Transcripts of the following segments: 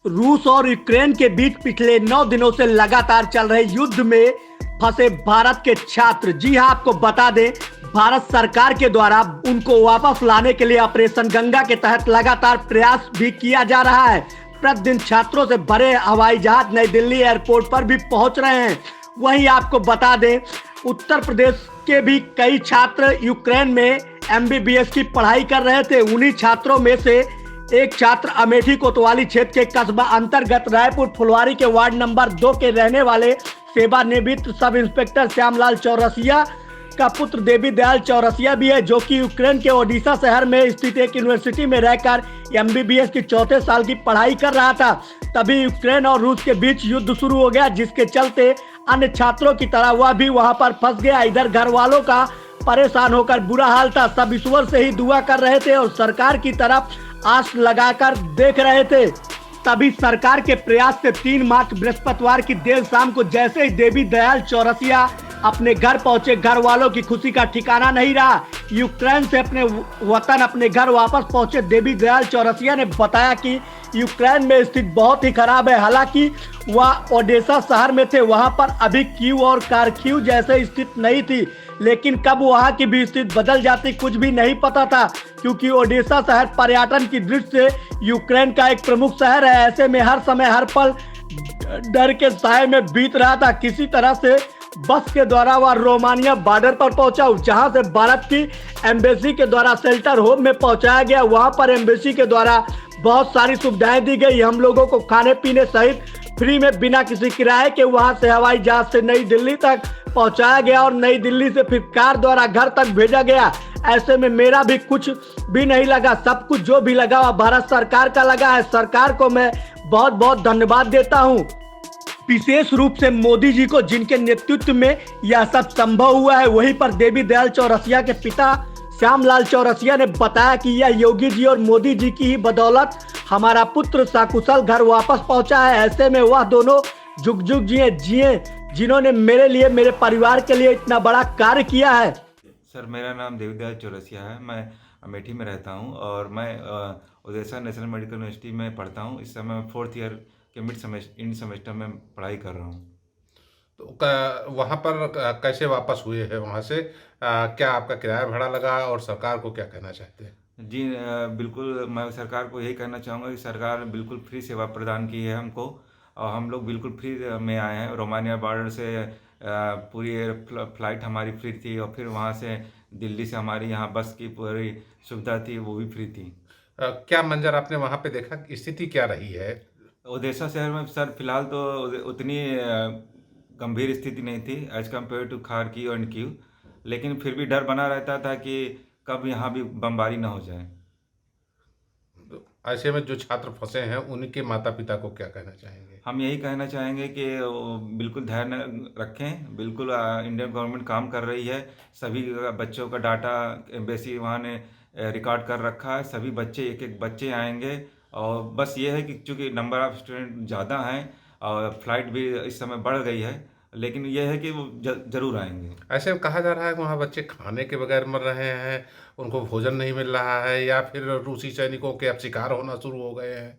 रूस और यूक्रेन के बीच पिछले 9 दिनों से लगातार चल रहे युद्ध में फंसे भारत के छात्र। जी हां, आपको बता दें, भारत सरकार के द्वारा उनको वापस लाने के लिए ऑपरेशन गंगा के तहत लगातार प्रयास भी किया जा रहा है। प्रतिदिन छात्रों से भरे हवाई जहाज नई दिल्ली एयरपोर्ट पर भी पहुंच रहे हैं। वहीं आपको बता दें, उत्तर प्रदेश के भी कई छात्र यूक्रेन में एमबीबीएस की पढ़ाई कर रहे थे। उन्हीं छात्रों में से एक छात्र अमेठी कोतवाली क्षेत्र के कस्बा अंतर्गत रायपुर फुलवारी के वार्ड नंबर 2 के रहने वाले सेवानिवृत्त सब इंस्पेक्टर श्यामलाल चौरसिया का पुत्र देवी दयाल चौरसिया भी है, जो कि यूक्रेन के ओडिशा शहर में स्थित एक यूनिवर्सिटी में रहकर एमबीबीएस की चौथे साल की पढ़ाई कर रहा था। तभी यूक्रेन और रूस के बीच युद्ध शुरू हो गया, जिसके चलते अन्य छात्रों की तरह वह भी वहां पर फंस गया। इधर घर वालों का परेशान होकर बुरा हाल था। सब ईश्वर से ही दुआ कर रहे थे और सरकार की तरफ आस लगाकर देख रहे थे। तभी सरकार के प्रयास से 3 मार्च बृहस्पतिवार की देर शाम को जैसे ही देवी दयाल चौरसिया अपने घर पहुंचे, घर वालों की खुशी का ठिकाना नहीं रहा। यूक्रेन से अपने वतन अपने घर वापस पहुंचे देवी दयाल चौरसिया ने बताया कि यूक्रेन में स्थिति बहुत ही खराब है। हालांकि वह ओडेसा शहर में थे, वहां पर अभी कीव और कारखीव जैसे स्थिति नहीं थी, लेकिन कब वहां की भी स्थिति बदल जाती कुछ भी नहीं पता था, क्योंकि ओडेसा शहर पर्यटन की दृष्टि से यूक्रेन का एक प्रमुख शहर है। ऐसे में हर समय हर पल डर के साए में बीत रहा था। किसी तरह से बस के द्वारा वह रोमानिया बॉर्डर पर पहुंचा, जहां से भारत की एम्बेसी के द्वारा शेल्टर होम में पहुंचाया गया। वहां पर एम्बेसी के द्वारा बहुत सारी सुविधाएं दी गई। हम लोगों को खाने पीने सहित फ्री में बिना किसी किराए के वहां से हवाई जहाज से नई दिल्ली तक पहुंचाया गया और नई दिल्ली से फिर कार द्वारा घर तक भेजा गया। ऐसे में मेरा भी कुछ भी नहीं लगा, सब कुछ जो भी लगा वह भारत सरकार का लगा है। सरकार को मैं बहुत बहुत धन्यवाद देता हूं, विशेष रूप से मोदी जी को, जिनके नेतृत्व में यह सब संभव हुआ है। वहीं पर देवी दयाल चौरसिया के पिता श्यामलाल चौरसिया ने बताया कि यह योगी जी और मोदी जी की ही बदौलत हमारा पुत्र सकुशल घर वापस पहुंचा है। ऐसे में वह दोनों जुग जुग जिए जिन्होंने मेरे लिए, मेरे परिवार के लिए इतना बड़ा कार्य किया है। सर, मेरा नाम देवीदयाल चौरसिया है। मैं अमेठी में रहता हूं और मैं ओडेसा नेशनल मेडिकल यूनिवर्सिटी में पढ़ता हूं। इस समय मैं 4th ईयर के इंड सेमेस्टर में पढ़ाई कर रहा हूं। तो वहाँ पर कैसे वापस हुए हैं वहाँ से? क्या आपका किराया भाड़ा लगा और सरकार को क्या कहना चाहते हैं? जी, बिल्कुल मैं सरकार को यही कहना चाहूँगा कि सरकार बिल्कुल फ्री सेवा प्रदान की है हमको, और हम लोग बिल्कुल फ्री में आए हैं। रोमानिया बॉर्डर से पूरी फ्लाइट हमारी फ्री थी, और फिर वहाँ से दिल्ली से हमारी यहाँ बस की पूरी सुविधा थी, वो भी फ्री थी। क्या मंजर आपने वहाँ पे देखा? स्थिति क्या रही है ओडेसा शहर में? सर, फिलहाल तो उतनी गंभीर स्थिति नहीं थी as compared to Kharkiv and Kyiv, लेकिन फिर भी डर बना रहता था कि कब यहाँ भी बमबारी ना हो जाए। तो ऐसे में जो छात्र फंसे हैं उनके माता पिता को क्या कहना चाहेंगे? हम यही कहना चाहेंगे कि वो बिल्कुल धैर्य रखें। बिल्कुल इंडियन गवर्नमेंट काम कर रही है। सभी बच्चों का डाटा एम्बेसी वहाँ ने रिकॉर्ड कर रखा है। सभी बच्चे, एक एक बच्चे आएंगे, और बस ये है कि चूँकि नंबर ऑफ़ स्टूडेंट ज़्यादा हैं और फ्लाइट भी इस समय बढ़ गई है, लेकिन यह है कि वो ज़रूर आएंगे। ऐसे कहा जा रहा है वहाँ बच्चे खाने के बगैर मर रहे हैं, उनको भोजन नहीं मिल रहा है, या फिर रूसी सैनिकों के अब शिकार होना शुरू हो गए हैं।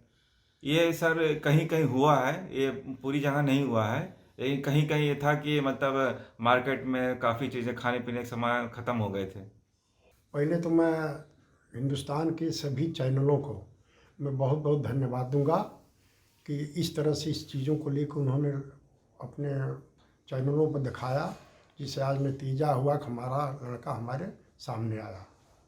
ये सर कहीं कहीं हुआ है, ये पूरी जगह नहीं हुआ है, लेकिन कहीं कहीं ये था कि मतलब मार्केट में काफ़ी चीज़ें, खाने पीने के सामान ख़त्म हो गए थे। पहले तो मैं हिंदुस्तान के सभी चैनलों को मैं बहुत बहुत धन्यवाद दूंगा कि इस तरह से इस चीज़ों को लेकर उन्होंने अपने चैनलों पर दिखाया, जिससे आज नतीजा हुआ कि हमारा लड़का हमारे सामने आया।